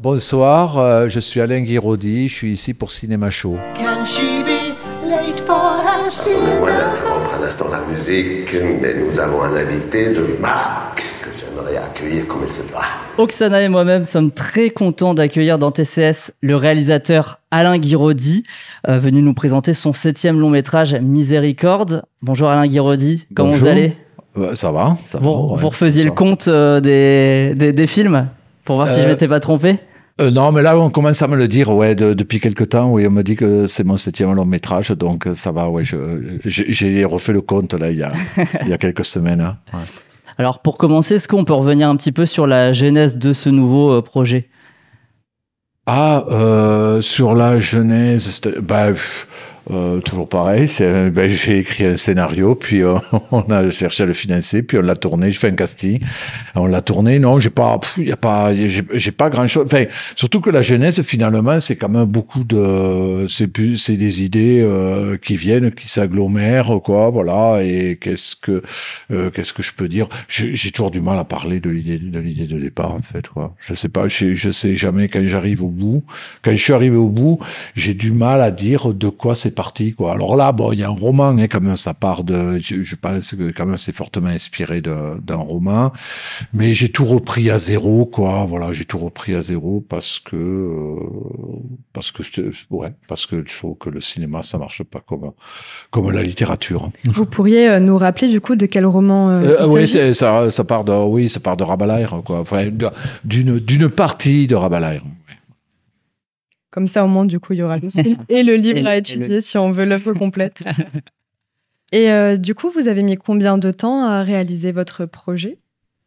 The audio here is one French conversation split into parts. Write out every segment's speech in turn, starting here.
Bonsoir, je suis Alain Guiraudy, je suis ici pour Cinéma Show. Can she be late for her Pardonnez-moi d'interrompre un instant la musique, mais nous avons un invité de marque que j'aimerais accueillir comme il se doit. Oksana et moi-même sommes très contents d'accueillir dans TCS le réalisateur Alain Guiraudy, venu nous présenter son 7e long métrage Miséricorde. Bonjour Alain Guiraudy, comment Bonjour. vous allez? Ça va, Vous ouais, refaisiez ça le va. compte des films pour voir si je m'étais pas trompé? Non, mais là, on commence à me le dire, ouais, depuis quelque temps, oui, on me dit que c'est mon 7e long métrage, donc ça va, ouais, j'ai refait le compte, là, il y a quelques semaines. Hein, ouais. Alors pour commencer, est-ce qu'on peut revenir un petit peu sur la genèse de ce nouveau projet? Sur la genèse, toujours pareil, j'ai écrit un scénario, puis on a cherché à le financer, puis on l'a tourné, j'ai fait un casting, on l'a tourné, non, j'ai pas grand chose, enfin, surtout que la genèse, finalement, c'est quand même beaucoup c'est des idées qui viennent, qui s'agglomèrent, quoi, voilà, et qu'est-ce que je peux dire? J'ai toujours du mal à parler de l'idée de départ, en fait, quoi. Je sais pas, je sais jamais quand j'arrive au bout. Quand je suis arrivé au bout, j'ai du mal à dire de quoi c'est parti, quoi. Alors là, bon, il y a un roman, hein, quand même, ça part je pense que quand même c'est fortement inspiré d'un roman, mais j'ai tout repris à zéro, quoi. Voilà, j'ai tout repris à zéro parce que je trouve que le cinéma, ça marche pas comme la littérature. Vous pourriez nous rappeler du coup de quel roman Oui, il s'agit? ça part de Rabelais, quoi. Enfin, d'une partie de Rabelais. Comme ça, au moins, du coup, il y aura le film et le livre à étudier si on veut l'œuvre complète. Et du coup, vous avez mis combien de temps à réaliser votre projet?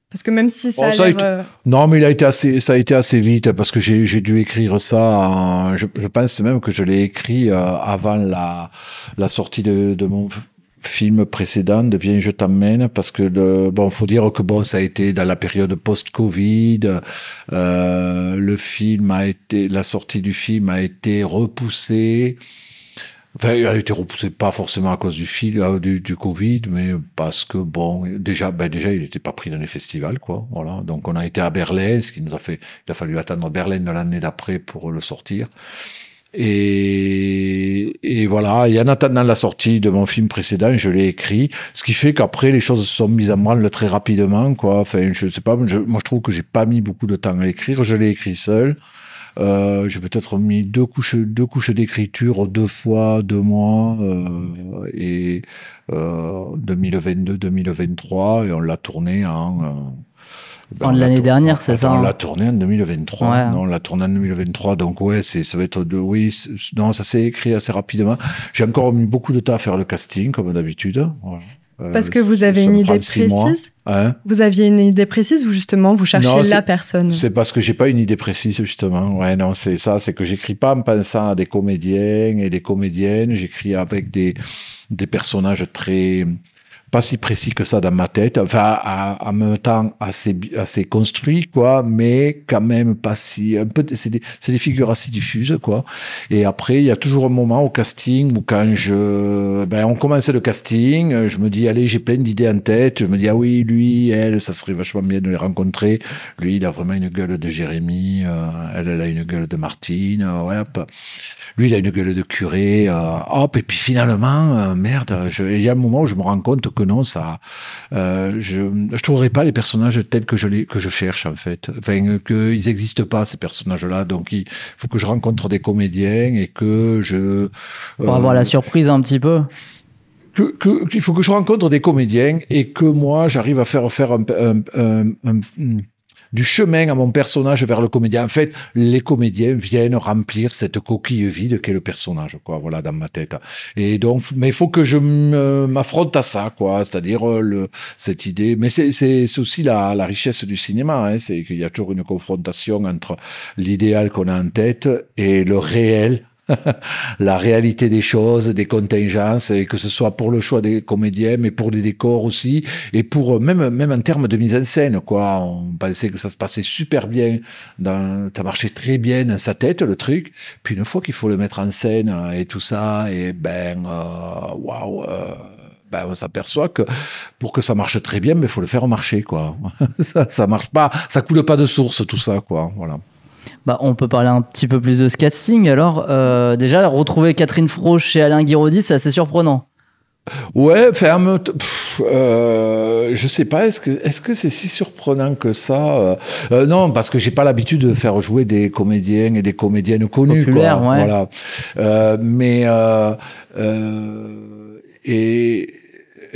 Parce que même si ça a l'air... Non, mais ça a été assez vite parce que j'ai dû écrire ça. Je pense même que je l'ai écrit avant la sortie de mon film précédent de Viens, je t'emmène, parce que faut dire que ça a été dans la période post-Covid. La sortie du film a été repoussée. Enfin, elle a été repoussée pas forcément à cause du Covid, mais parce que déjà, il n'était pas pris dans les festivals, quoi. Voilà. Donc, on a été à Berlin, ce qui nous a fait, il a fallu attendre Berlin de l'année d'après pour le sortir. Et voilà, et en attendant la sortie de mon film précédent, je l'ai écrit, ce qui fait qu'après les choses se sont mises en branle très rapidement, quoi. Enfin, je sais pas, moi je trouve que j'ai pas mis beaucoup de temps à l'écrire, je l'ai écrit seul. J'ai peut-être mis deux couches d'écriture, 2 fois, 2 mois, 2022-2023, et on l'a tourné En l'année dernière, c'est ça? On l'a tourné en 2023. Ouais. Non, on l'a tourné en 2023. Donc, ouais, ça va être non, ça s'est écrit assez rapidement. J'ai encore mis beaucoup de temps à faire le casting, comme d'habitude. Voilà. Parce que vous avez une idée précise? Hein? Vous aviez une idée précise ou justement vous cherchez la personne? C'est parce que j'ai pas une idée précise, justement. Ouais, non, c'est ça, c'est que j'écris pas en pensant à des comédiens et des comédiennes. J'écris avec des personnages pas si précis que ça dans ma tête, enfin en même temps assez construit, quoi, mais quand même pas si, un peu, c'est des figures assez diffuses, quoi. Et après, il y a toujours un moment au casting où quand on commence le casting, je me dis, allez, j'ai plein d'idées en tête, je me dis, ah oui, lui, elle, ça serait vachement bien de les rencontrer. Lui, il a vraiment une gueule de Jérémy, elle a une gueule de Martine, ouais, hop. Lui, il a une gueule de curé, hop, et puis finalement, merde, il y a un moment où je me rends compte que non, je trouverai pas les personnages tels que je cherche, en fait. Enfin, qu'ils n'existent pas, ces personnages-là. Donc, il faut que je rencontre des comédiens et que Pour avoir la surprise un petit peu. Il faut que je rencontre des comédiens et que moi, j'arrive à faire du chemin à mon personnage vers le comédien. En fait, les comédiens viennent remplir cette coquille vide qu'est le personnage, quoi, voilà, dans ma tête. Et donc, mais il faut que je m'affronte à ça, quoi, c'est-à-dire cette idée. Mais c'est aussi la richesse du cinéma, hein, c'est qu'il y a toujours une confrontation entre l'idéal qu'on a en tête et le réel. La réalité des choses, des contingences, et que ce soit pour le choix des comédiens, mais pour les décors aussi, et pour même en termes de mise en scène, quoi. On pensait que ça se passait super bien, ça marchait très bien dans sa tête, le truc. Puis une fois qu'il faut le mettre en scène et tout ça, et waouh. On s'aperçoit que pour que ça marche très bien, il faut le faire marcher, quoi. Ça marche pas, ça coule pas de source, tout ça, quoi. Voilà. Bah, on peut parler un petit peu plus de ce casting. Alors, déjà, retrouver Catherine Fro chez Alain Guiraudy, c'est assez surprenant. Ouais, enfin, je sais pas, est-ce que c'est si surprenant que ça? Non, parce que j'ai pas l'habitude de faire jouer des comédiens et des comédiennes connus, Populaire, quoi. ouais. Voilà.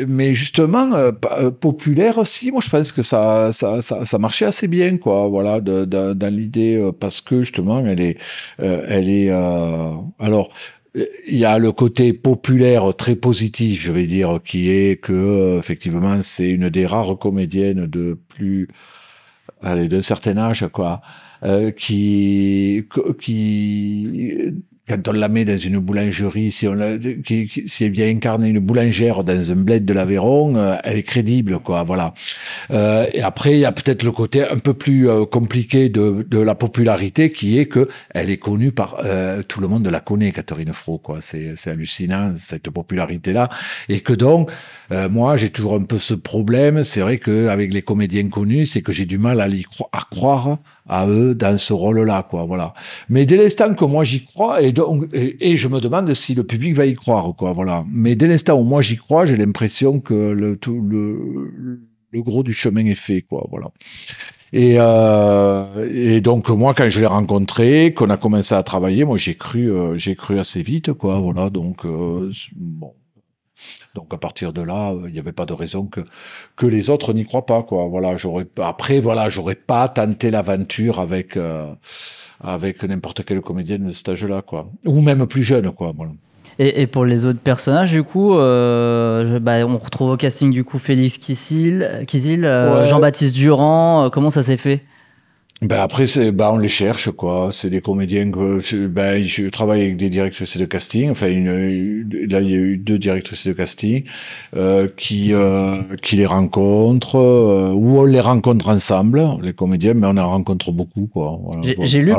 Mais justement, populaire aussi, moi je pense que ça marchait assez bien, quoi. Voilà, dans l'idée, parce que justement, alors. Il y a le côté populaire très positif, je vais dire, qui est que effectivement c'est une des rares comédiennes d'un certain âge, quoi, qui quand on la met dans une boulangerie, si elle vient incarner une boulangère dans un bled de l'Aveyron, elle est crédible, quoi, voilà. Et après, il y a peut-être le côté un peu plus compliqué de la popularité, qui est que elle est connue par tout le monde la connaît, Catherine Fro, quoi. C'est hallucinant cette popularité-là, et que donc moi j'ai toujours un peu ce problème. C'est vrai qu'avec les comédiens connus, c'est que j'ai du mal à croire à eux dans ce rôle-là, quoi, voilà. Mais dès l'instant que moi j'y crois, et je me demande si le public va y croire, quoi, voilà. Mais dès l'instant où moi j'y crois, j'ai l'impression que le gros du chemin est fait, quoi, voilà. Et donc moi, quand je l'ai rencontré, qu'on a commencé à travailler, moi j'ai cru assez vite, quoi, voilà. Donc bon. Donc à partir de là, il n'y avait pas de raison que les autres n'y croient pas, quoi. Voilà, j'aurais pas tenté l'aventure avec n'importe quelle comédienne de cet âge-là, quoi. Ou même plus jeune, quoi. Voilà. Et pour les autres personnages, du coup, on retrouve au casting du coup Félix Kizil, Ouais. Jean-Baptiste Durand. Comment ça s'est fait? Ben après, on les cherche, quoi. C'est des comédiens je travaille avec des directrices de casting. Enfin, là, il y a eu 2 directrices de casting qui les rencontrent, ou on les rencontre ensemble, les comédiens, mais on en rencontre beaucoup, quoi. Voilà. J'ai lu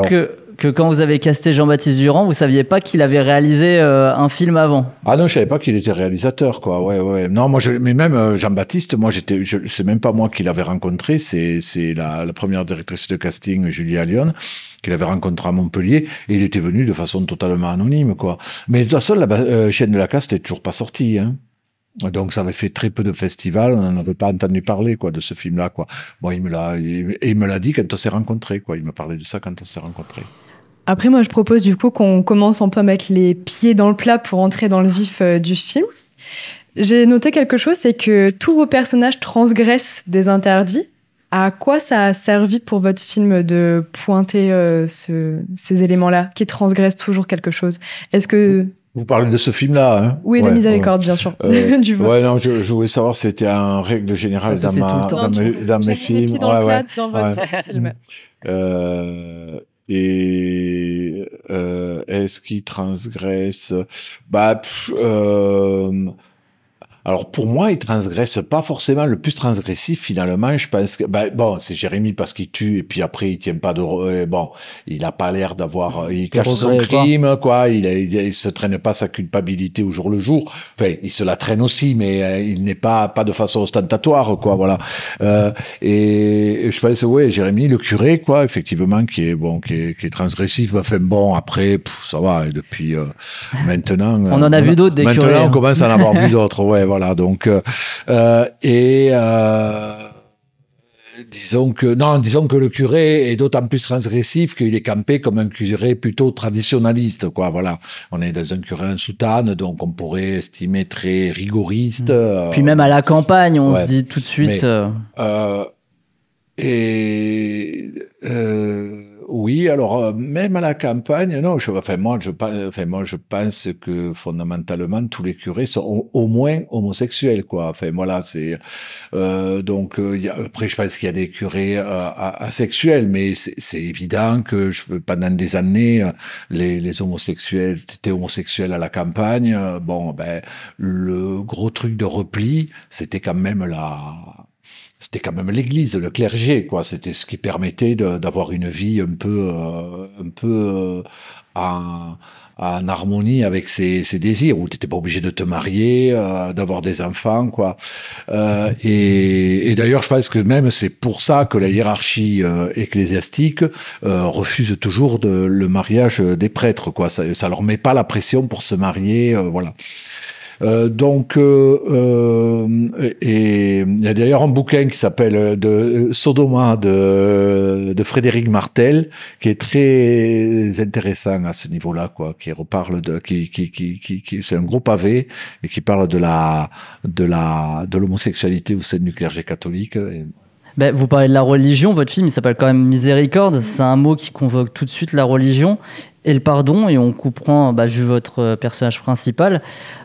que quand vous avez casté Jean-Baptiste Durand, vous saviez pas qu'il avait réalisé un film avant. Ah non, je savais pas qu'il était réalisateur, quoi. Ouais. Non, mais même Jean-Baptiste, moi, c'est même pas moi qui l'avais rencontré, c'est la première directrice de casting, Julie Allione, qu'il avait rencontré à Montpellier, et il était venu de façon totalement anonyme, quoi. Mais de toute façon, la chaîne de la Caste n'est toujours pas sortie, hein. Donc, ça avait fait très peu de festivals, on n'en avait pas entendu parler, quoi, de ce film-là, quoi. Bon, il me l'a dit quand on s'est rencontrés, quoi. Il me parlait de ça quand on s'est rencontrés. Après, moi, je propose du coup qu'on commence un peu à mettre les pieds dans le plat pour entrer dans le vif du film. J'ai noté quelque chose, c'est que tous vos personnages transgressent des interdits. À quoi ça a servi pour votre film de pointer ces éléments-là qui transgressent toujours quelque chose? Est-ce que... Vous parlez de ce film-là, hein? Oui, de Miséricorde, bien sûr. Du vôtre. Ouais, non, je voulais savoir si c'était en règle générale dans mes films. Les pieds dans le plat dans votre film. Est-ce qu'il transgresse? Alors pour moi, il transgresse pas forcément le plus transgressif finalement. Je pense que c'est Jérémy parce qu'il tue et puis après il tient pas de il a pas l'air d'avoir, il cache son crime, quoi. Il se traîne pas sa culpabilité au jour le jour. Enfin, il se la traîne aussi, mais il n'est pas de façon ostentatoire, quoi. Voilà. Et je pense Jérémy le curé, quoi, effectivement, qui est transgressif. Enfin bon, après ça va. Et depuis maintenant, on en a vu d'autres des curés. Maintenant, on commence à en avoir vu d'autres. Ouais. Voilà, donc disons que le curé est d'autant plus transgressif qu'il est campé comme un curé plutôt traditionnaliste, quoi. Voilà, on est dans un curé en soutane, donc on pourrait estimer très rigoriste. Puis même à la campagne, on se dit tout de suite. Oui, alors même à la campagne, non. Moi, je pense que fondamentalement tous les curés sont au moins homosexuels, quoi. Enfin, voilà, c'est donc après, je pense qu'il y a des curés asexuels, mais c'est évident que pendant des années, les homosexuels étaient homosexuels à la campagne. c'était quand même l'Église, le clergé, quoi. C'était ce qui permettait d'avoir une vie un peu en harmonie avec ses désirs, où tu n'étais pas obligé de te marier, d'avoir des enfants, quoi. Et d'ailleurs, je pense que même c'est pour ça que la hiérarchie ecclésiastique refuse toujours le mariage des prêtres, quoi. Ça leur met pas la pression pour se marier, voilà. Et il y a d'ailleurs un bouquin qui s'appelle Sodoma de Frédéric Martel, qui est très intéressant à ce niveau-là, quoi, qui reparle c'est un gros pavé et qui parle de l'homosexualité au sein du clergé catholique. Ben, vous parlez de la religion, votre film il s'appelle quand même Miséricorde, c'est un mot qui convoque tout de suite la religion et le pardon, et on comprend, vu votre personnage principal,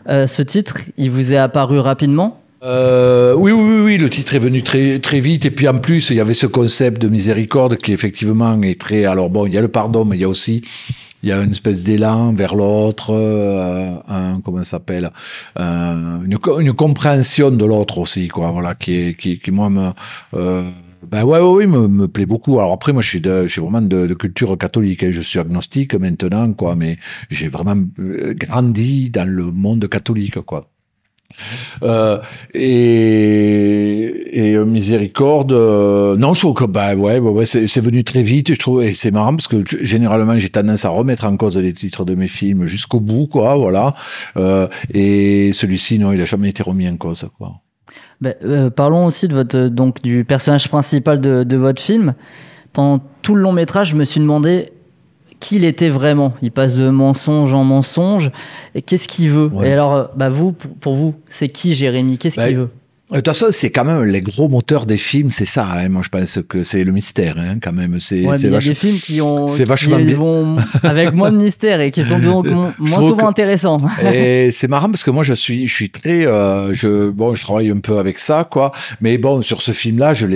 ce titre, il vous est apparu rapidement? Oui, le titre est venu très, très vite, et puis en plus, il y avait ce concept de miséricorde qui effectivement est très... Alors bon, il y a le pardon, mais il y a une espèce d'élan vers l'autre, comment ça s'appelle, une compréhension de l'autre aussi, quoi, voilà, qui moi me plaît beaucoup. Alors après, moi, je suis vraiment de culture catholique, hein. Je suis agnostique maintenant, quoi, mais j'ai vraiment grandi dans le monde catholique, quoi. Et Miséricorde, non, je trouve que c'est venu très vite, je trouve, et c'est marrant parce que généralement j'ai tendance à remettre en cause les titres de mes films jusqu'au bout, quoi, voilà. Et celui-ci, non, il a jamais été remis en cause, quoi. Parlons aussi de du personnage principal de votre film. Pendant tout le long métrage, je me suis demandé qui il était vraiment. Il passe de mensonge en mensonge. Et qu'est-ce qu'il veut? Ouais. Et alors, pour vous, c'est qui Jérémy? Qu'est-ce qu'il veut? De toute façon, c'est quand même les gros moteurs des films, c'est ça. Hein. Moi, je pense que c'est le mystère, hein, quand même. Il y a des films qui vont avec moins de mystère et qui sont donc moins souvent intéressants. Et c'est marrant parce que moi, je suis très, je travaille un peu avec ça, quoi. Mais bon, sur ce film-là, j'ai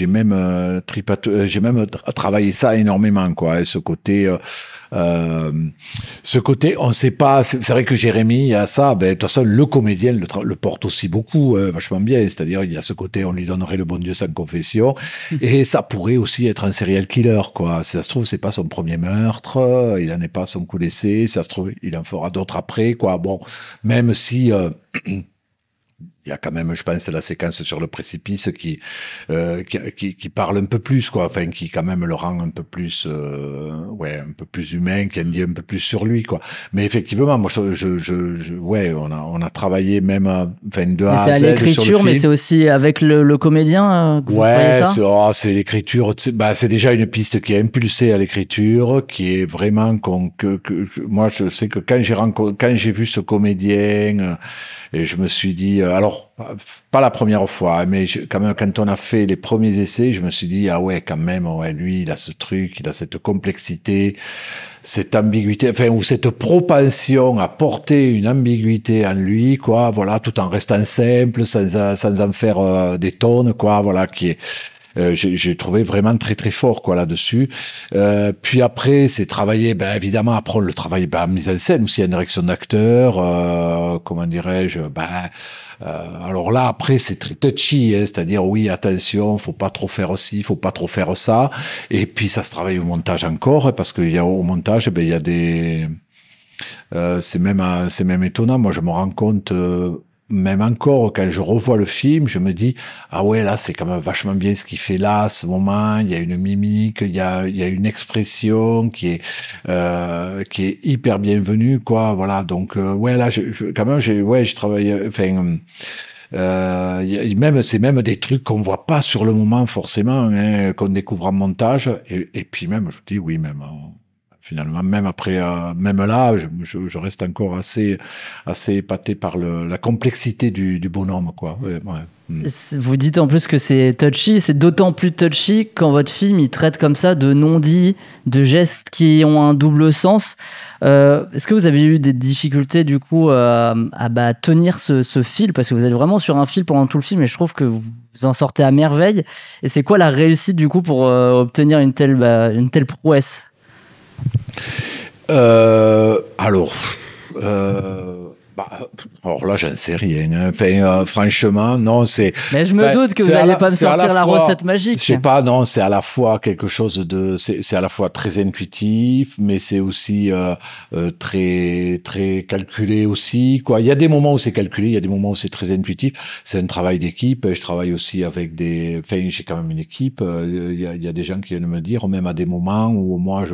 même travaillé ça énormément, quoi. Et ce côté. On ne sait pas, c'est vrai que Jérémy, il y a ça, de toute façon, le comédien le porte aussi beaucoup, vachement bien, c'est-à-dire, il y a ce côté, on lui donnerait le bon Dieu sans confession, et ça pourrait aussi être un serial killer, quoi. Si ça se trouve, c'est pas son premier meurtre, il n'en est pas son coup d'essai, ça se trouve, il en fera d'autres après, quoi. Bon, même si, il y a quand même, je pense, la séquence sur le précipice qui parle un peu plus, quoi. Enfin, qui quand même le rend un peu plus, un peu plus humain, qui en dit un peu plus sur lui, quoi. Mais effectivement, moi, on a travaillé même, de A à Z. C'est à l'écriture, mais c'est aussi avec le comédien. Que vous travaillez ça c'est l'écriture. C'est déjà une piste qui est impulsée à l'écriture, qui est vraiment moi, je sais que quand j'ai vu ce comédien. Et je me suis dit, alors, pas la première fois, mais quand même, quand on a fait les premiers essais, je me suis dit, ah ouais, quand même, lui, il a ce truc, il a cette complexité, cette ambiguïté, enfin, ou cette propension à porter une ambiguïté en lui, quoi, voilà, tout en restant simple, sans en faire des tonnes, quoi, voilà, qui est... j'ai trouvé vraiment très très fort, quoi, là-dessus. Puis après, c'est travailler, évidemment, après le travail en mise en scène aussi, en direction d'acteur, comment dirais-je, alors là, après, c'est très touchy, hein, c'est-à-dire, oui, attention, faut pas trop faire ci, faut pas trop faire ça. Et puis, ça se travaille au montage encore, parce qu'il y a au montage, il y a des... c'est même étonnant. Moi, je me rends compte... même encore, quand je revois le film, je me dis, ah ouais, là, c'est quand même vachement bien ce qu'il fait là, à ce moment, il y a une mimique, il y a une expression qui est hyper bienvenue, quoi, voilà, donc, là, quand même, j'ai travaillé, enfin, c'est même des trucs qu'on voit pas sur le moment, forcément, hein, qu'on découvre en montage, et puis même, je dis, oui, même, finalement, même après, même là, je reste encore assez épaté par la complexité du bonhomme, quoi. Ouais. Vous dites en plus que c'est touchy, c'est d'autant plus touchy quand votre film il traite comme ça de non-dits, de gestes qui ont un double sens. Est-ce que vous avez eu des difficultés du coup à tenir ce fil, parce que vous êtes vraiment sur un fil pendant tout le film et je trouve que vous en sortez à merveille. Et c'est quoi la réussite du coup pour obtenir une telle prouesse? Bah, alors là, j'en sais rien. Hein. Enfin, franchement, non, c'est. Mais je me doute que vous n'allez pas me sortir la recette magique. Je sais pas, non, c'est à la fois quelque chose de. C'est à la fois très intuitif, mais c'est aussi très, très calculé aussi. Quoi. Il y a des moments où c'est calculé, il y a des moments où c'est très intuitif. C'est un travail d'équipe. Je travaille aussi avec des. Enfin, j'ai quand même une équipe. Il y a des gens qui viennent me dire, même à des moments où moi,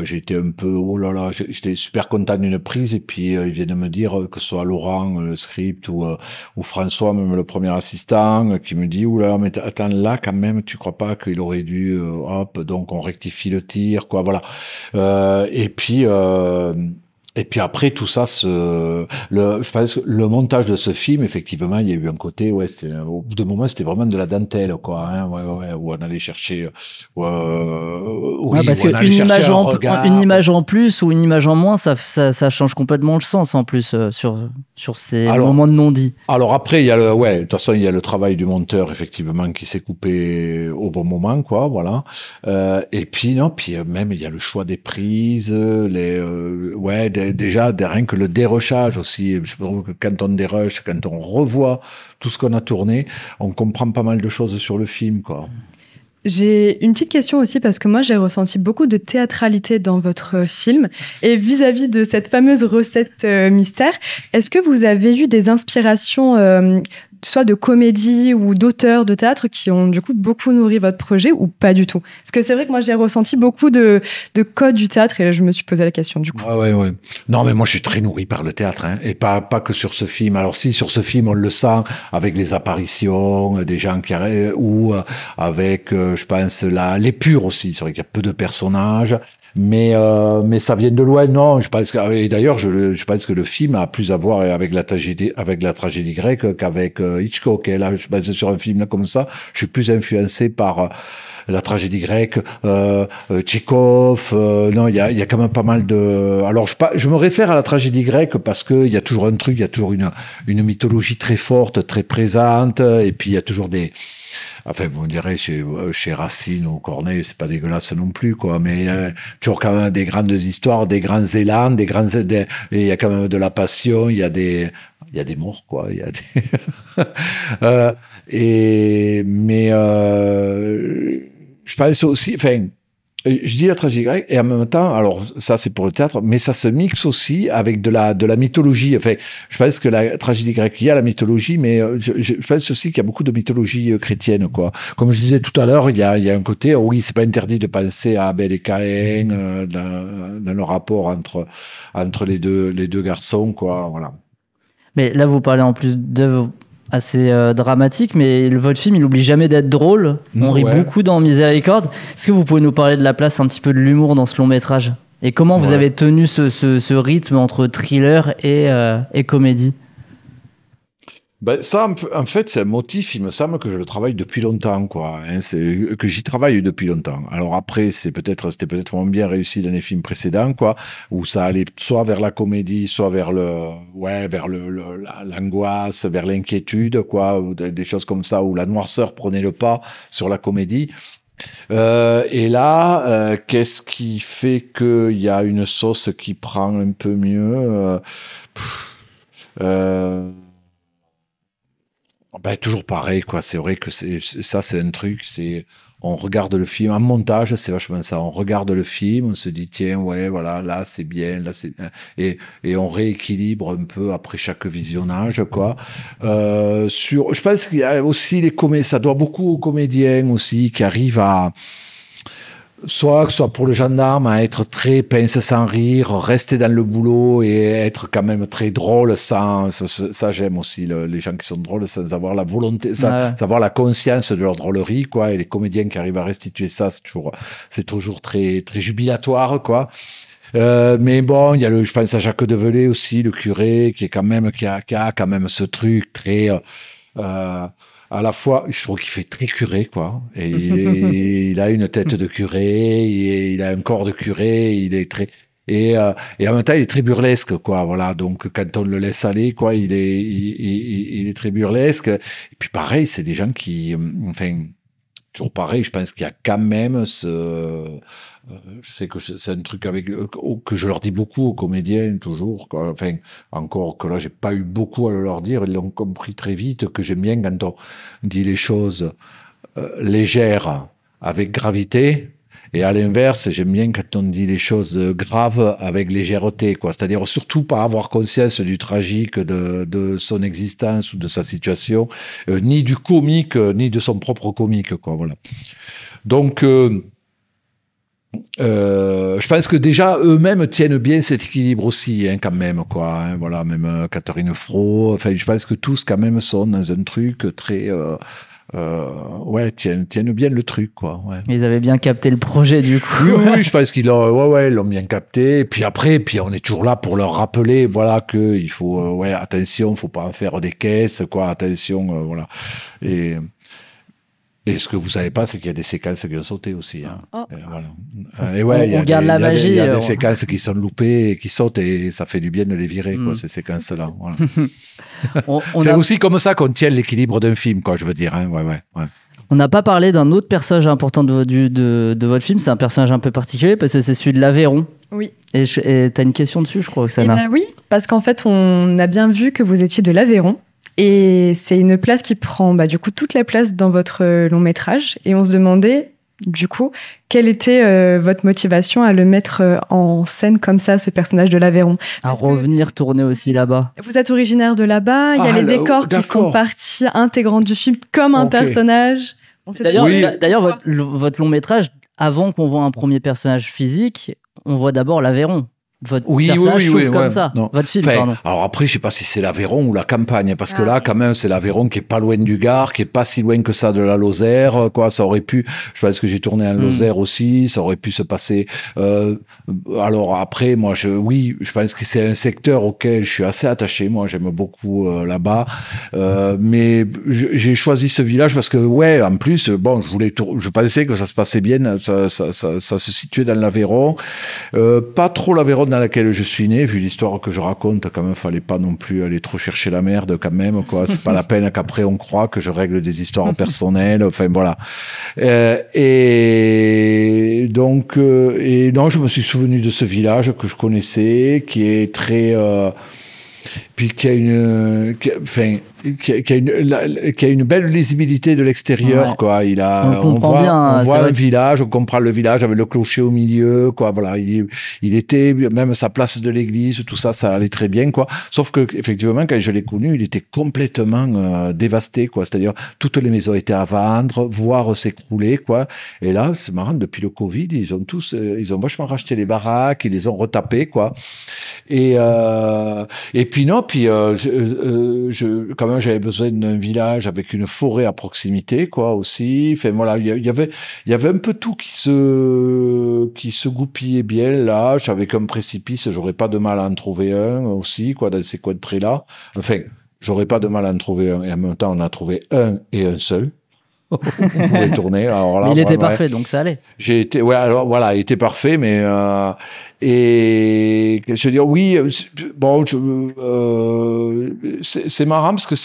j'étais un peu. Oh là là, j'étais super content d'une prise, et puis ils viennent me dire, que ce soit Laurent, le script, ou François, même le premier assistant, qui me dit, oulala, mais attends, là, quand même, tu crois pas qu'il aurait dû, hop, donc on rectifie le tir, quoi, voilà. Et puis après, tout ça, je pense que le montage de ce film, effectivement, il y a eu un côté, ouais, au bout d'un moment, c'était vraiment de la dentelle, quoi, hein, ouais, où on allait chercher, parce qu'une image en plus ou une image en moins, ça change complètement le sens, en plus, sur ces moments de non-dit. Alors après, de toute façon, il y a le travail du monteur, effectivement, qui s'est coupé au bon moment, quoi, voilà. Et puis, même, il y a le choix des prises, déjà, rien que le dérochage aussi. Je trouve que quand on déroche, quand on revoit tout ce qu'on a tourné, on comprend pas mal de choses sur le film, quoi. J'ai une petite question aussi, parce que moi, j'ai ressenti beaucoup de théâtralité dans votre film. Et vis-à-vis de cette fameuse recette mystère, est-ce que vous avez eu des inspirations soit de comédie ou d'auteurs de théâtre qui ont du coup beaucoup nourri votre projet, ou pas du tout? Parce que c'est vrai que moi, j'ai ressenti beaucoup de codes du théâtre, et là, je me suis posé la question du coup. Ouais. Non, mais moi, je suis très nourri par le théâtre, hein, et pas que sur ce film. Alors si, sur ce film, on le sent avec les apparitions des gens qui arrivent, ou avec, je pense, l'épure aussi. C'est vrai qu'il y a peu de personnages. Mais ça vient de loin, non. Je pense et d'ailleurs, je pense que le film a plus à voir avec la tragédie grecque qu'avec Hitchcock. Et là, je pense sur un film comme ça, je suis plus influencé par la tragédie grecque, Tchekhov. Non, il y a quand même pas mal de. Alors, je me réfère à la tragédie grecque parce que il y a toujours un truc, il y a toujours une mythologie très forte, très présente, et puis il y a toujours des. Enfin, on dirait chez Racine ou Corneille, c'est pas dégueulasse non plus, quoi. Mais toujours quand même des grandes histoires, des grands élans, et il y a quand même de la passion. Il y a des morts, quoi. Il y a des. Je pense aussi. Enfin. Je dis la tragédie grecque, et en même temps, alors ça c'est pour le théâtre, mais ça se mixe aussi avec de la mythologie. Enfin, je pense que la tragédie grecque, il y a la mythologie, mais je pense aussi qu'il y a beaucoup de mythologie chrétienne, quoi. Comme je disais tout à l'heure, il y a un côté, oui, c'est pas interdit de penser à Abel et Caïn, dans le rapport entre les deux garçons, quoi, voilà. Mais là, vous parlez en plus d'œuvres assez dramatique, mais votre film, il n'oublie jamais d'être drôle. On rit beaucoup dans Miséricorde. Est-ce que vous pouvez nous parler de la place un petit peu de l'humour dans ce long métrage? Et comment vous avez tenu ce rythme entre thriller et comédie? Ben, ça, en fait, c'est un motif, il me semble que je le travaille depuis longtemps, quoi. Hein, que j'y travaille depuis longtemps. Alors après, c'était peut-être moins bien réussi dans les films précédents, quoi, où ça allait soit vers la comédie, soit vers l'angoisse, vers l'inquiétude, quoi, ou des choses comme ça, où la noirceur prenait le pas sur la comédie. Et là, qu'est-ce qui fait qu'il y a une sauce qui prend un peu mieux? Ben, toujours pareil, quoi. C'est vrai que c'est un truc, on regarde le film, en montage, c'est vachement ça. On regarde le film, on se dit, tiens, ouais, voilà, là, c'est bien, là, c'est bien. Et on rééquilibre un peu après chaque visionnage, quoi. Je pense qu'il y a aussi ça doit beaucoup aux comédiens aussi, qui arrivent à, soit pour le gendarme, à être très pince sans rire, rester dans le boulot et être quand même très drôle ça j'aime aussi, les gens qui sont drôles sans avoir la volonté, sans avoir la conscience de leur drôlerie, quoi. Et les comédiens qui arrivent à restituer ça, c'est toujours très, très jubilatoire, quoi. Mais bon, je pense à Jacques Develay aussi, le curé, qui a quand même ce truc très, à la fois, je trouve qu'il fait très curé, quoi. Et il a une tête de curé, il a un corps de curé, il est très. Et en même temps, il est très burlesque, quoi. Voilà. Donc, quand on le laisse aller, quoi, il est très burlesque. Et puis, pareil, c'est des gens qui, enfin, toujours pareil, je pense qu'il y a quand même Je sais que c'est un truc que je leur dis beaucoup aux comédiens, toujours. Quoi. Enfin, encore que là, j'ai pas eu beaucoup à leur dire. Ils l'ont compris très vite que j'aime bien quand on dit les choses légères avec gravité. Et à l'inverse, j'aime bien quand on dit les choses graves avec légèreté, quoi. C'est-à-dire surtout pas avoir conscience du tragique de son existence ou de sa situation, ni du comique, ni de son propre comique, quoi. Voilà. Donc, je pense que déjà eux-mêmes tiennent bien cet équilibre aussi, hein, quand même, quoi. Hein, voilà, même Catherine Fro. Enfin, je pense que tous quand même sont dans un truc très ouais, tiennent bien le truc, quoi. Ouais. Ils avaient bien capté le projet, du coup. Oui, je pense qu'ils l'ont bien capté. Et puis après, on est toujours là pour leur rappeler, voilà, que il faut, attention, faut pas en faire des caisses, quoi. Attention, voilà. Et ce que vous savez pas, c'est qu'il y a des séquences qui ont sauté aussi. Hein. Oh. Voilà. Et ouais, on garde la magie. Il y a des séquences qui sont loupées et qui sautent et ça fait du bien de les virer, quoi, ces séquences-là. Voilà. C'est aussi comme ça qu'on tient l'équilibre d'un film, quoi, je veux dire. Hein. Ouais. On n'a pas parlé d'un autre personnage important de votre film. C'est un personnage un peu particulier parce que c'est celui de l'Aveyron. Oui. Et tu as une question dessus, je crois, Oksana. Eh ben oui, parce qu'en fait, on a bien vu que vous étiez de l'Aveyron. Et c'est une place qui prend du coup toute la place dans votre long métrage. Et on se demandait, du coup, quelle était votre motivation à le mettre en scène comme ça, ce personnage de l'Aveyron. À revenir tourner aussi là-bas. Vous êtes originaire de là-bas, il y a les décors qui font partie intégrante du film comme un personnage. D'ailleurs, votre long métrage, avant qu'on voit un premier personnage physique, on voit d'abord l'Aveyron. Votre personnage souffre comme ça. Non. Votre film, pardon. Alors après, je sais pas si c'est l'Aveyron ou la campagne, parce que là, quand même, c'est l'Aveyron qui est pas loin du Gard, qui est pas si loin que ça de la Lozère, quoi. Ça aurait pu. Je pense que j'ai tourné en Lozère aussi. Ça aurait pu se passer. Alors après, moi, je pense que c'est un secteur auquel je suis assez attaché. Moi, j'aime beaucoup là-bas. Mais j'ai choisi ce village parce que, en plus, bon, je pensais que ça se passait bien. Ça se situait dans l'Aveyron. Pas trop l'Aveyron dans laquelle je suis né, vu l'histoire que je raconte, quand même, fallait pas non plus aller trop chercher la merde, quand même, quoi. C'est pas la peine qu'après on croit que je règle des histoires personnelles, enfin, voilà. Et donc, non, je me suis souvenu de ce village que je connaissais, qui est très, puis qui a une belle lisibilité de l'extérieur, quoi. On voit un village, on comprend le village avec le clocher au milieu, quoi. Voilà, il était, même sa place de l'église, tout ça, ça allait très bien, quoi. Sauf que, effectivement, quand je l'ai connu, il était complètement dévasté, quoi. C'est-à-dire, toutes les maisons étaient à vendre, voire s'écrouler, quoi. Et là, c'est marrant, depuis le Covid, ils ont vachement racheté les baraques, ils les ont retapées, quoi. Et puis non, quand même, j'avais besoin d'un village avec une forêt à proximité, quoi, aussi. Enfin, voilà, il y avait un peu tout qui se goupillait bien, là. J'avais qu'un précipice, j'aurais pas de mal à en trouver un aussi, quoi, dans ces contrées-là. Enfin, j'aurais pas de mal à en trouver un. Et en même temps, on a trouvé un et un seul. On pouvait tourner. Alors là, mais il était parfait, donc ça allait. Alors voilà, il était parfait, mais et je veux dire, oui, bon, c'est marrant parce que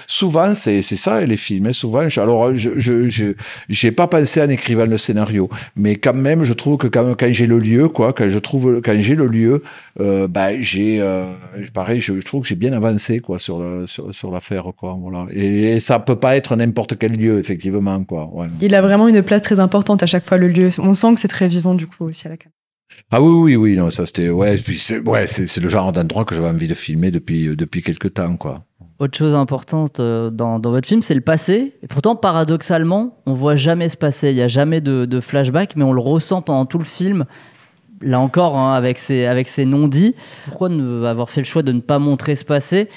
souvent c'est ça les films. Hein, souvent, alors j'ai pas pensé en écrivant le scénario, mais quand même, je trouve que quand j'ai le lieu, quoi, quand j'ai le lieu, pareil, je trouve que j'ai bien avancé, quoi, sur l'affaire, quoi, voilà. Et ça peut pas être n'importe quel lieu, effectivement. Quoi. Ouais. Il a vraiment une place très importante à chaque fois, le lieu. On sent que c'est très vivant, du coup, aussi à la caméra. Ah oui, non, ça c'était, c'est le genre d'endroit que j'avais envie de filmer depuis quelques temps, quoi. Autre chose importante dans votre film, c'est le passé. Et pourtant, paradoxalement, on voit jamais ce passé. Il y a jamais de flashback, mais on le ressent pendant tout le film. Là encore, hein, avec ses non-dits. Pourquoi avoir fait le choix de ne pas montrer ce passé ?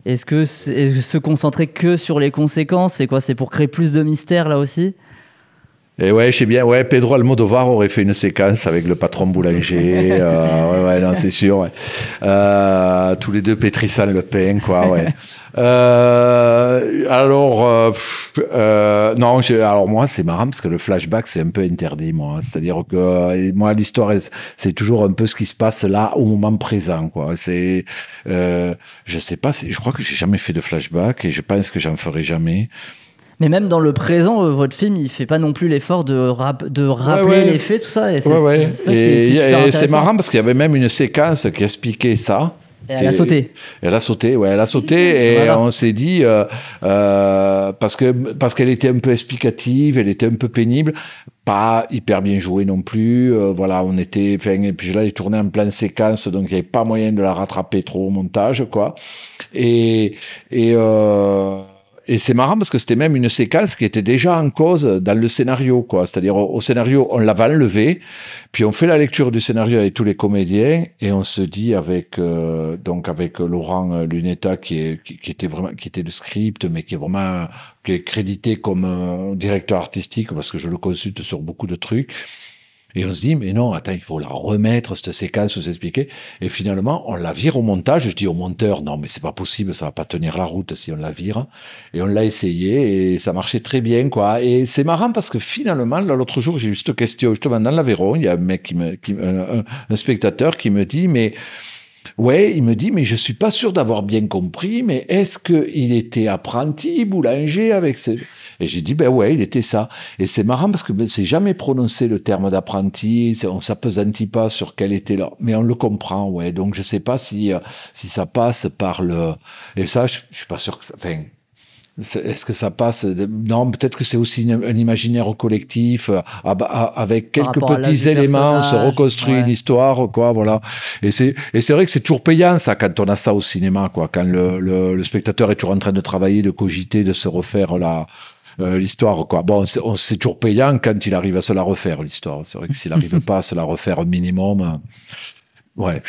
Est-ce que se concentrer que sur les conséquences, c'est quoi ? C'est pour créer plus de mystère là aussi ? Et je sais bien, Pedro Almodovar aurait fait une séquence avec le patron boulanger. Non, c'est sûr. Ouais. Tous les deux pétrissant le pain, quoi. Ouais. Alors moi, c'est marrant parce que le flashback, c'est un peu interdit, moi. C'est-à-dire que moi, l'histoire, c'est toujours un peu ce qui se passe là, au moment présent, quoi. Je sais pas, je crois que j'ai jamais fait de flashback et je pense que j'en ferai jamais. Mais même dans le présent, votre film, il fait pas non plus l'effort de rappeler les faits, tout ça. Et c'est ça qui est aussi super et c'est intéressant. marrant parce qu'il y avait même une séquence qui expliquait ça. Et elle a sauté. Elle a sauté, ouais, elle a sauté et Voilà. on s'est dit parce qu'elle était un peu explicative, elle était un peu pénible, pas hyper bien jouée non plus. Voilà, on était, enfin, et puis je l'avais tourné en pleine séquence, donc il n'y avait pas moyen de la rattraper trop au montage, quoi. Et c'est marrant parce que c'était même une séquence qui était déjà en cause dans le scénario, quoi. C'est-à-dire, au scénario, on l'avait enlevé, puis on fait la lecture du scénario avec tous les comédiens, et on se dit avec Laurent Lunetta, qui était le script, mais qui est crédité comme directeur artistique, parce que je le consulte sur beaucoup de trucs. Et on se dit, mais non, attends, il faut la remettre, cette séquence, vous expliquer. Et finalement, on la vire au montage. Je dis au monteur, non, mais c'est pas possible, ça va pas tenir la route si on la vire. Et on l'a essayé et ça marchait très bien, quoi. Et c'est marrant parce que finalement, là, l'autre jour, j'ai eu cette question, justement, dans l'Aveyron, il y a un mec un spectateur qui me dit, mais je suis pas sûr d'avoir bien compris, mais est-ce qu'il était apprenti, boulanger avec ses... Et j'ai dit, ben ouais, il était ça. Et c'est marrant parce que c'est jamais prononcé le terme d'apprenti, on s'appesantit pas sur quel était là, mais on le comprend, ouais. Donc je sais pas si ça passe par le... Et ça, je suis pas sûr que ça... Enfin, est-ce que ça passe Non, peut-être que c'est aussi un imaginaire collectif avec quelques rapport à l'âge petits du éléments, on se personnage, reconstruit ouais. l'histoire, quoi, voilà. Et c'est vrai que c'est toujours payant ça quand on a ça au cinéma, quoi. Quand le spectateur est toujours en train de travailler, de cogiter, de se refaire l'histoire, quoi. Bon, c'est toujours payant quand il arrive à se la refaire, l'histoire. C'est vrai que s'il n'arrive pas à se la refaire au minimum. Ouais.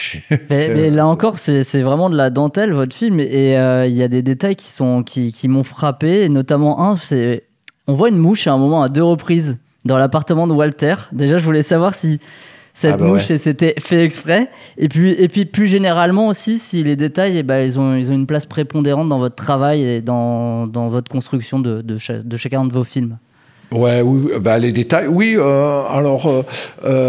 Mais là encore, c'est vraiment de la dentelle, votre film. Et il y a des détails qui m'ont frappé. Et notamment on voit une mouche à un moment à 2 reprises dans l'appartement de Walter. Déjà, je voulais savoir si cette mouche c'était fait exprès. Et puis plus généralement aussi, si les détails, ils ont une place prépondérante dans votre travail et dans votre construction de chacun de vos films. Ouais, oui, les détails, oui. La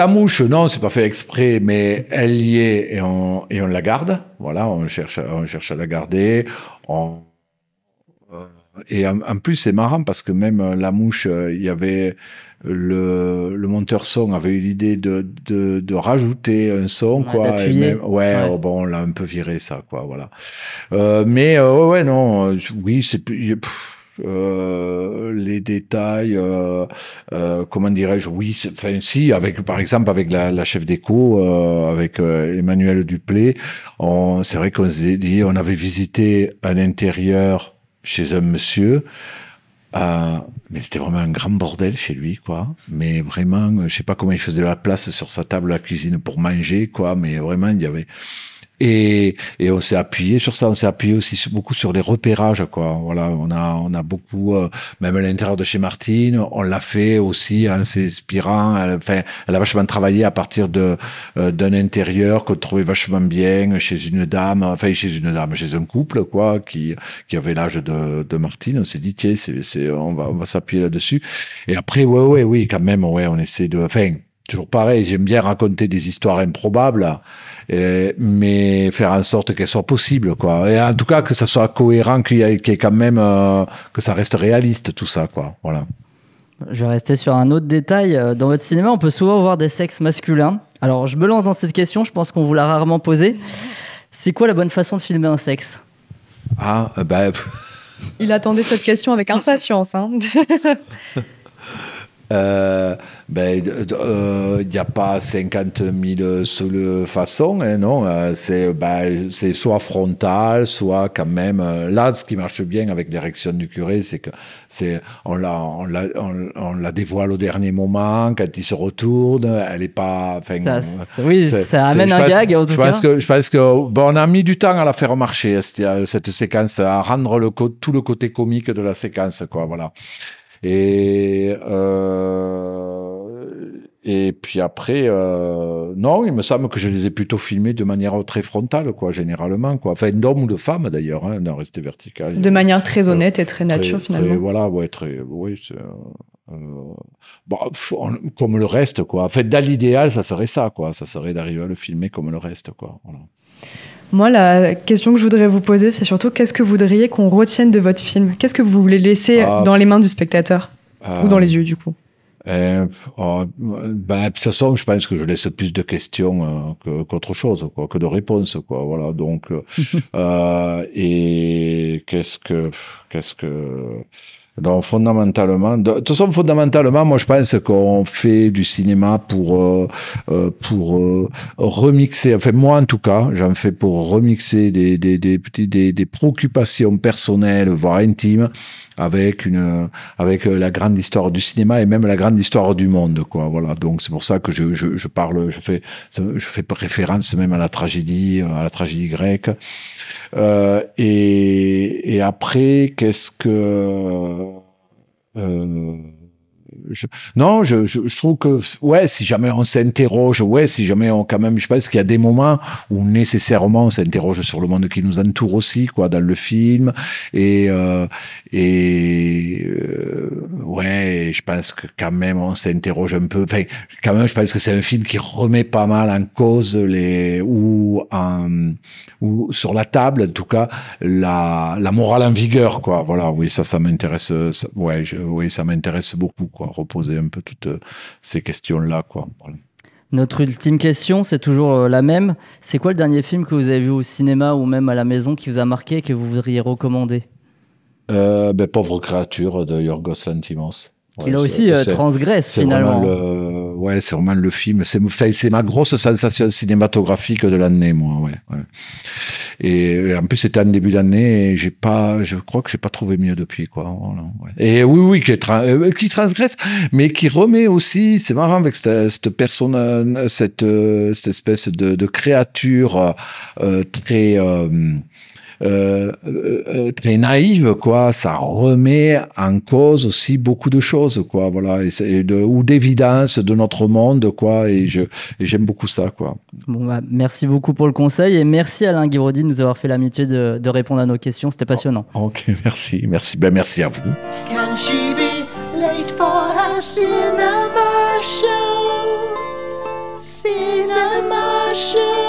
mouche, non, c'est pas fait exprès, mais elle y est et on la garde. Voilà, on cherche à la garder. Et en plus, c'est marrant parce que même la mouche, il y avait le monteur son avait eu l'idée de rajouter un son, quoi. Et même, on l'a un peu viré ça, quoi. Voilà. Non, oui, c'est plus. Les détails, comment dirais-je, oui, si, par exemple, avec la chef d'éco, avec Emmanuel Duplay, c'est vrai qu'on s'est dit, on avait visité un intérieur chez un monsieur, mais c'était vraiment un grand bordel chez lui, quoi. Mais vraiment, je sais pas comment il faisait la place sur sa table à la cuisine pour manger, quoi, mais vraiment, il y avait... Et on s'est appuyé sur ça, on s'est appuyé aussi beaucoup sur les repérages, quoi. Voilà, on a beaucoup, même à l'intérieur de chez Martine, on l'a fait aussi en s'inspirant. Elle a vachement travaillé à partir d'un intérieur qu'on trouvait vachement bien chez une dame, chez un couple, quoi, qui avait l'âge de Martine. On s'est dit, tiens, on va s'appuyer là-dessus. Et après, oui, quand même, on essaie de, toujours pareil, j'aime bien raconter des histoires improbables, mais faire en sorte qu'elles soient possibles, quoi. Et en tout cas, que ça soit cohérent, qu'il y ait quand même, que ça reste réaliste, tout ça, quoi. Voilà. Je vais rester sur un autre détail. Dans votre cinéma, on peut souvent voir des sexes masculins. Alors, je me lance dans cette question, je pense qu'on vous l'a rarement posée. C'est quoi la bonne façon de filmer un sexe ? Il attendait cette question avec impatience, hein. Il n'y a pas 50 000 seules façons, hein, non. C'est soit frontal, soit quand même. Là, ce qui marche bien avec l'érection du curé, c'est que on la dévoile au dernier moment quand il se retourne. Elle est pas. Ça amène un gag en tout cas. Je pense que on a mis du temps à la faire marcher cette séquence, à rendre tout le côté comique de la séquence, quoi. Voilà. Et puis après, non, il me semble que je les ai plutôt filmés de manière très frontale, quoi, généralement, quoi. Enfin, d'homme ou de femme, d'ailleurs, hein, d'en rester vertical. De manière très honnête et très nature, finalement. Comme le reste, quoi. En fait, dans l'idéal, ça serait ça, quoi. Ça serait d'arriver à le filmer comme le reste, quoi. Voilà. Moi, la question que je voudrais vous poser, c'est surtout qu'est-ce que vous voudriez qu'on retienne de votre film? Qu'est-ce que vous voulez laisser dans les mains du spectateur? Ou dans les yeux, du coup? De toute façon, je pense que je laisse plus de questions qu'autre chose, quoi, que de réponses, quoi. Voilà. Donc, et qu'est-ce que donc fondamentalement, de toute façon, fondamentalement, moi je pense qu'on fait du cinéma pour remixer. Enfin, moi en tout cas, j'en fais pour remixer des préoccupations personnelles, voire intimes, avec la grande histoire du cinéma et même la grande histoire du monde, quoi. Voilà. Donc c'est pour ça que je parle, je fais référence même à la tragédie grecque. Et après, qu'est-ce que je trouve que ouais, si jamais on s'interroge, si jamais on quand même, je pense qu'il y a des moments où nécessairement on s'interroge sur le monde qui nous entoure aussi, quoi, dans le film. Ouais, je pense que quand même on s'interroge un peu. Enfin, quand même, je pense que c'est un film qui remet pas mal en cause ou sur la table, en tout cas, la morale en vigueur, quoi. Voilà, oui, ça m'intéresse. Ça m'intéresse beaucoup, quoi. Reposer un peu toutes ces questions-là, quoi. Voilà. Notre ultime question, c'est toujours la même. C'est quoi le dernier film que vous avez vu au cinéma ou même à la maison qui vous a marqué et que vous voudriez recommander? Pauvre créature de Yorgos Lanthimos. Qui là aussi transgresse finalement. C'est vraiment le film. C'est ma grosse sensation cinématographique de l'année, moi. Ouais. Et en plus, c'était en début d'année et je crois que j'ai pas trouvé mieux depuis, quoi. Voilà, ouais. Et oui, qui transgresse, mais qui remet aussi, c'est marrant avec cette personne, cette espèce de créature très naïve, quoi. Ça remet en cause aussi beaucoup de choses, quoi. Voilà, ou d'évidence de notre monde, quoi. Et j'aime beaucoup ça, quoi. Bon, merci beaucoup pour le conseil et merci Alain Guibrodi de nous avoir fait l'amitié de répondre à nos questions. C'était passionnant. Ok, merci. Merci à vous. Can she be late for her cinema show? Cinema show.